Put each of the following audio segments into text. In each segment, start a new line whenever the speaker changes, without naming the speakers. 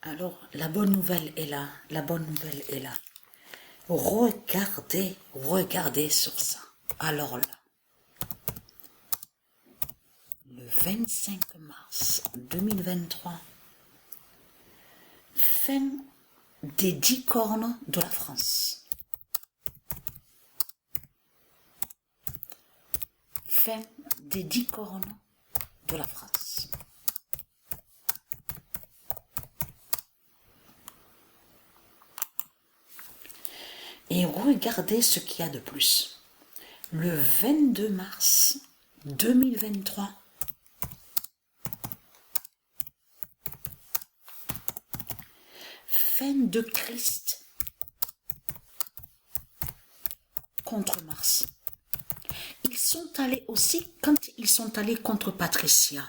Alors, la bonne nouvelle est là. La bonne nouvelle est là. Regardez, regardez sur ça. Alors là, le 25 mars 2023, fin des 10 cornes de la France. Fin des 10 cornes de la France. Et regardez ce qu'il y a de plus. Le 22 mars 2023, fin de Christ contre Mars. Ils sont allés aussi, quand ils sont allés contre Patricia.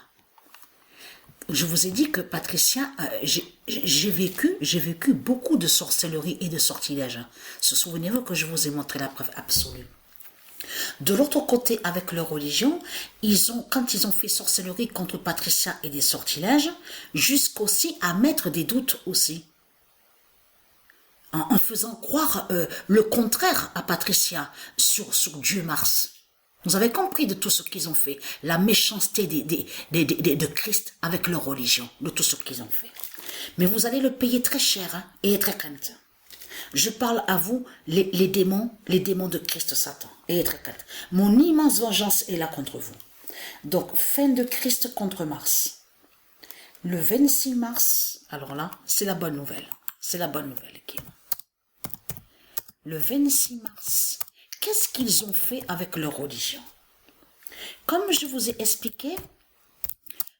Je vous ai dit que Patricia, j'ai vécu beaucoup de sorcellerie et de sortilèges. Souvenez-vous que je vous ai montré la preuve absolue. De l'autre côté, avec leur religion, quand ils ont fait sorcellerie contre Patricia et des sortilèges, jusqu'aussi à mettre des doutes aussi. En faisant croire le contraire à Patricia sur Dieu Mars. Vous avez compris de tout ce qu'ils ont fait, la méchanceté de Christ avec leur religion, de tout ce qu'ils ont fait. Mais vous allez le payer très cher hein, et très crainte. Je parle à vous, les démons de Christ Satan. Et très crainte. Mon immense vengeance est là contre vous. Donc, fin de Christ contre Mars. Le 26 mars, alors là, c'est la bonne nouvelle. C'est la bonne nouvelle qui est là. Le 26 mars, qu'est-ce qu'ils ont fait avec leur religion? Comme je vous ai expliqué,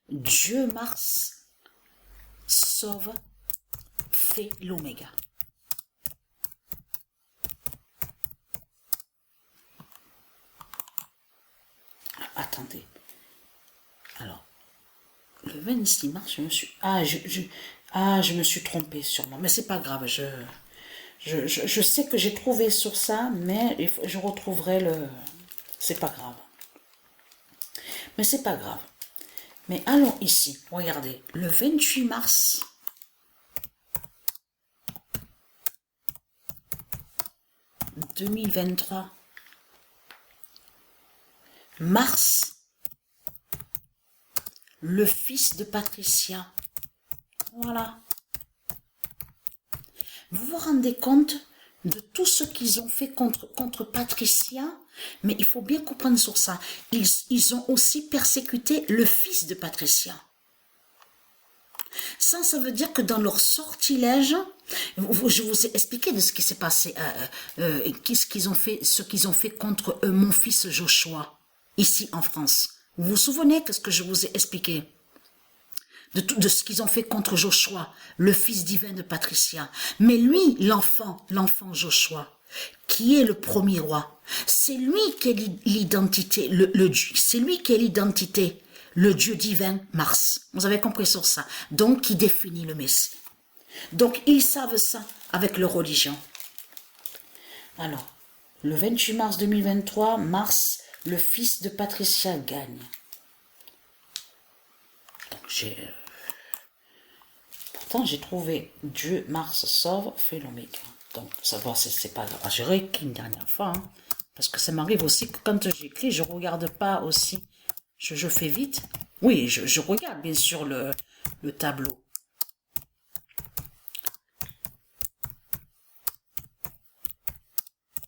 Dieu Mars sauve, fait l'oméga. Attendez. Alors, le 26 mars, je me suis... je me suis trompée sûrement. Mais c'est pas grave, je sais que j'ai trouvé sur ça, mais je retrouverai le... C'est pas grave. Mais c'est pas grave. Mais allons ici, regardez. Le 28 mars 2023, Mars, le fils de Patricia. Voilà. Vous vous rendez compte de tout ce qu'ils ont fait contre Patricia? Mais il faut bien comprendre sur ça. Ils ont aussi persécuté le fils de Patricia. Ça veut dire que dans leur sortilège, je vous ai expliqué de ce qui s'est passé, ce qu'ils ont fait contre mon fils Joshua, ici en France. Vous vous souvenez de ce que je vous ai expliqué? De ce qu'ils ont fait contre Joshua, le fils divin de Patricia. Mais lui, l'enfant Joshua, qui est le premier roi, c'est lui qui est l'identité, c'est lui qui est l'identité, le Dieu divin Mars. Vous avez compris sur ça? Donc, qui définit le Messie. Donc, ils savent ça avec leur religion. Alors, le 28 mars 2023, Mars, le fils de Patricia, gagne. Donc, pourtant, j'ai trouvé Dieu, Mars, sauve, fait l'oméga. Donc, savoir, c'est pas grave. J'ai réécrit une dernière fois, hein, parce que ça m'arrive aussi que quand j'écris, je regarde pas aussi. Je fais vite. Oui, je regarde bien sûr le tableau.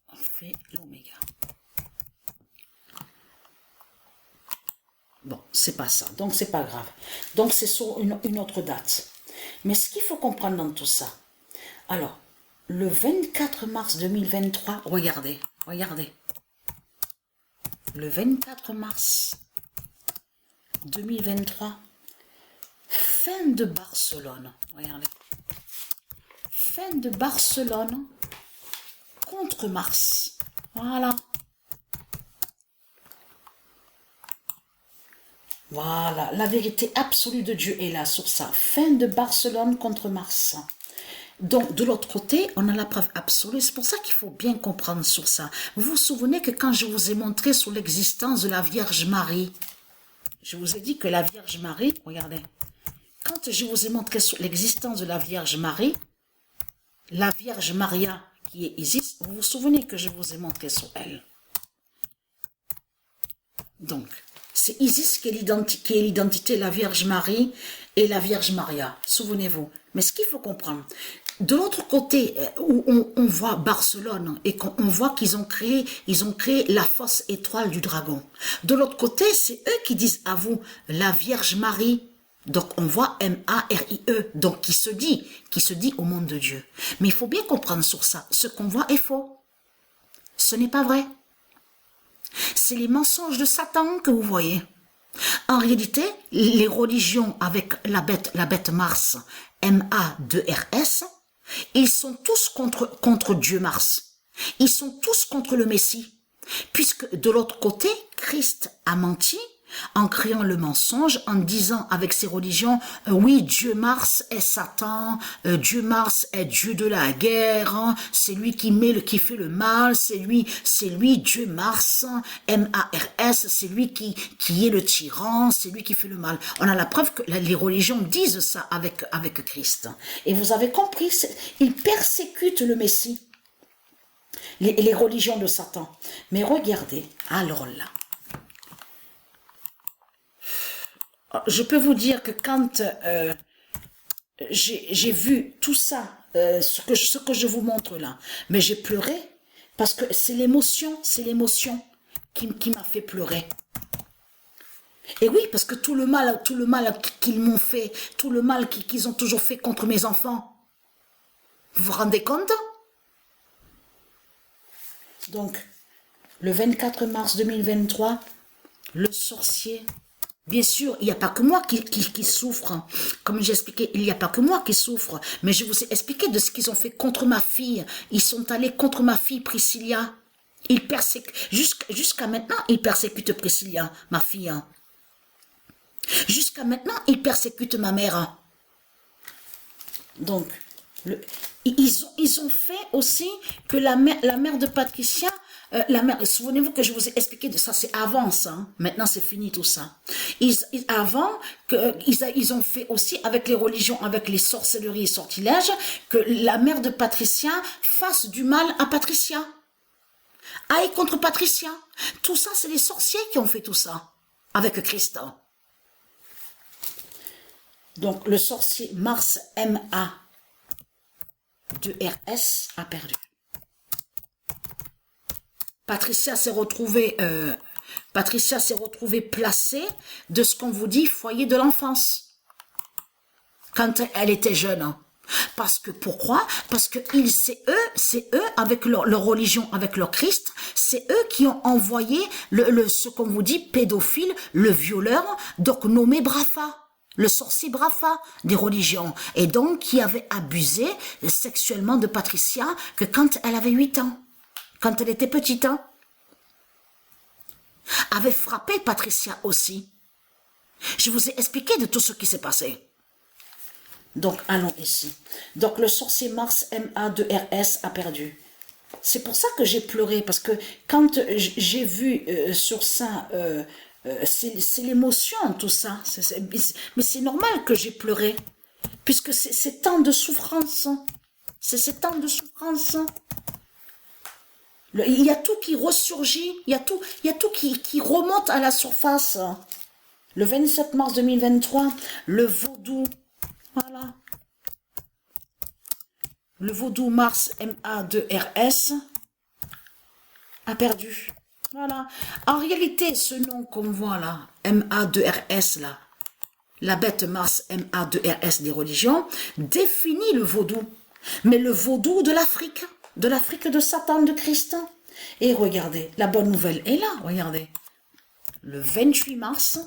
On fait l'oméga. Bon, c'est pas ça. Donc, c'est pas grave. Donc, c'est sur une autre date. Mais ce qu'il faut comprendre dans tout ça. Alors, le 24 mars 2023, regardez. Le 24 mars 2023, fin de Barcelone. Regardez. Fin de Barcelone contre Mars. Voilà. Voilà, la vérité absolue de Dieu est là sur ça. Fin de Barcelone contre Mars. Donc, de l'autre côté, on a la preuve absolue. C'est pour ça qu'il faut bien comprendre sur ça. Vous vous souvenez que quand je vous ai montré sur l'existence de la Vierge Marie, je vous ai dit que la Vierge Marie, regardez, quand je vous ai montré l'existence de la Vierge Marie, la Vierge Maria qui est Isis, vous vous souvenez que je vous ai montré sur elle. Donc, c'est Isis qui est l'identité de la Vierge Marie et la Vierge Maria, souvenez-vous. Mais ce qu'il faut comprendre, de l'autre côté, où on voit Barcelone et qu'on voit qu'ils ont créé la fausse étoile du dragon. De l'autre côté, c'est eux qui disent à vous, la Vierge Marie. Donc on voit M-A-R-I-E, donc qui se dit au monde de Dieu. Mais il faut bien comprendre sur ça, ce qu'on voit est faux. Ce n'est pas vrai. C'est les mensonges de Satan que vous voyez. En réalité, les religions avec la bête Mars, M-A-2-R-S, ils sont tous contre Dieu Mars. Ils sont tous contre le Messie. Puisque de l'autre côté, Christ a menti en créant le mensonge, en disant avec ses religions, oui, Dieu Mars est Satan, Dieu Mars est Dieu de la guerre, hein, c'est lui qui fait le mal, c'est lui, Dieu Mars, M-A-R-S, c'est lui qui est le tyran, c'est lui qui fait le mal. On a la preuve que les religions disent ça avec Christ. Et vous avez compris, ils persécutent le Messie, les religions de Satan. Mais regardez, alors là, je peux vous dire que quand j'ai vu tout ça, ce que je vous montre là, mais j'ai pleuré parce que c'est l'émotion qui m'a fait pleurer. Et oui, parce que tout le mal qu'ils m'ont fait, tout le mal qu'ils ont toujours fait contre mes enfants, vous vous rendez compte? Donc, le 24 mars 2023, le sorcier. Bien sûr, il n'y a pas que moi qui souffre. Comme j'ai expliqué, il n'y a pas que moi qui souffre. Mais je vous ai expliqué de ce qu'ils ont fait contre ma fille. Ils sont allés contre ma fille Priscilla. Ils persécutent, jusqu'à maintenant, ils persécutent Priscilla, ma fille. Jusqu'à maintenant, ils persécutent ma mère. Donc, ils ont fait aussi que la mère de Patricia, souvenez-vous que je vous ai expliqué de ça, c'est avant ça, hein. Maintenant c'est fini tout ça. Ils ont fait aussi avec les religions, avec les sorcelleries et sortilèges, que la mère de Patricia fasse du mal à Patricia. Aille contre Patricia. Tout ça, c'est les sorciers qui ont fait tout ça, avec Christ. Donc le sorcier Mars M-A-2-R-S a perdu. Patricia s'est retrouvée placée de ce qu'on vous dit foyer de l'enfance quand elle était jeune. Parce que pourquoi? Parce que c'est eux avec leur religion, avec leur Christ, c'est eux qui ont envoyé ce qu'on vous dit pédophile, le violeur, donc nommé Brafa. Le sorcier Brafa des religions, et donc qui avait abusé sexuellement de Patricia que quand elle avait 8 ans, quand elle était petite, hein, avait frappé Patricia aussi. Je vous ai expliqué de tout ce qui s'est passé. Donc allons ici. Donc le sorcier Mars MA2RS a perdu. C'est pour ça que j'ai pleuré, parce que quand j'ai vu sur ça... c'est l'émotion, tout ça. Mais c'est normal que j'ai pleuré. Puisque c'est tant de souffrance. C'est tant de souffrance. Il y a tout qui ressurgit. Il y a tout qui remonte à la surface. Le 27 mars 2023, le vaudou. Voilà. Le vaudou Mars MA2RS a perdu. Voilà. En réalité, ce nom qu'on voit là, MA2RS là, la bête Mars MA2RS des religions, définit le vaudou. Mais le vaudou de l'Afrique de Satan, de Christ. Et regardez, la bonne nouvelle est là, regardez. Le 28 mars,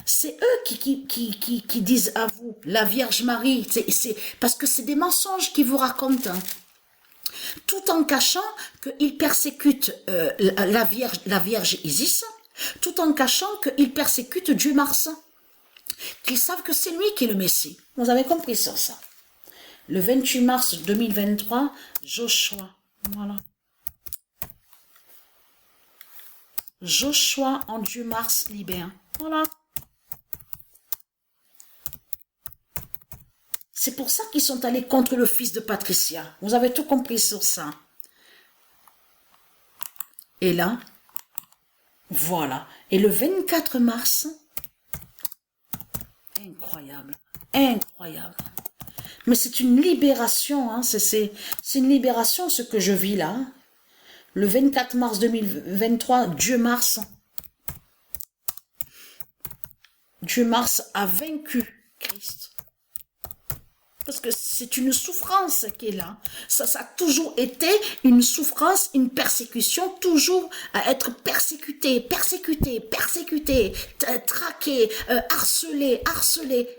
c'est eux qui disent à vous, la Vierge Marie, parce que c'est des mensonges qu'ils vous racontent. Tout en cachant qu'ils persécutent la Vierge Isis, tout en cachant qu'ils persécutent Dieu Mars, qu'ils savent que c'est lui qui est le Messie. Vous avez compris sur ça. Le 28 mars 2023, Joshua, voilà. Joshua en Dieu Mars libère, voilà. C'est pour ça qu'ils sont allés contre le fils de Patricia. Vous avez tout compris sur ça. Et là, voilà. Et le 24 mars, incroyable, incroyable. Mais c'est une libération, hein, c'est une libération ce que je vis là. Le 24 mars 2023, Dieu Mars a vaincu Christ. Parce que c'est une souffrance qui est là. Ça a toujours été une souffrance, une persécution, toujours à être persécuté, traqué, harcelé.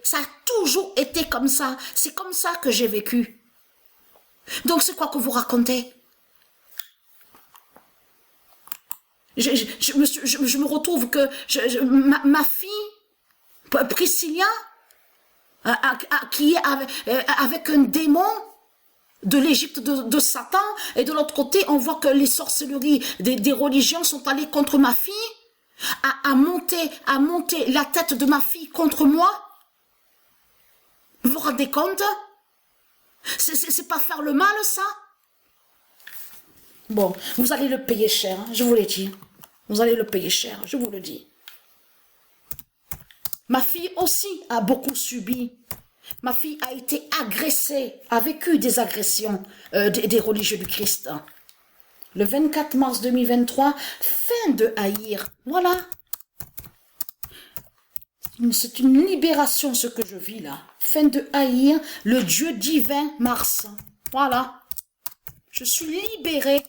Ça a toujours été comme ça. C'est comme ça que j'ai vécu. Donc c'est quoi que vous racontez? Je me retrouve que ma fille, Priscilla, qui est avec un démon de l'Égypte de Satan, et de l'autre côté, on voit que les sorcelleries des religions sont allées contre ma fille, à monter la tête de ma fille contre moi. Vous vous rendez compte? C'est pas faire le mal, ça? Bon, vous allez le payer cher, hein, je vous l'ai dit. Vous allez le payer cher, je vous le dis. Ma fille aussi a beaucoup subi. Ma fille a été agressée, a vécu des agressions des religieux du Christ. Le 24 mars 2023, fin de haïr. Voilà. C'est une libération ce que je vis là. Fin de haïr le Dieu divin Mars. Voilà. Je suis libérée.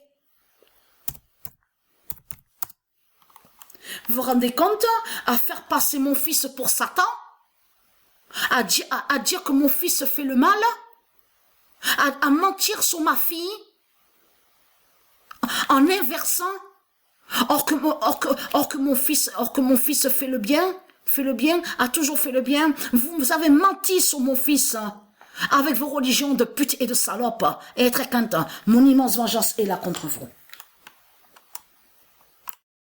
Vous vous rendez compte? À faire passer mon fils pour Satan? À dire que mon fils fait le mal? À mentir sur ma fille? En inversant? Or que mon fils fait le bien, a toujours fait le bien. Vous avez menti sur mon fils, avec vos religions de pute et de salope. Et très content. Mon immense vengeance est là contre vous.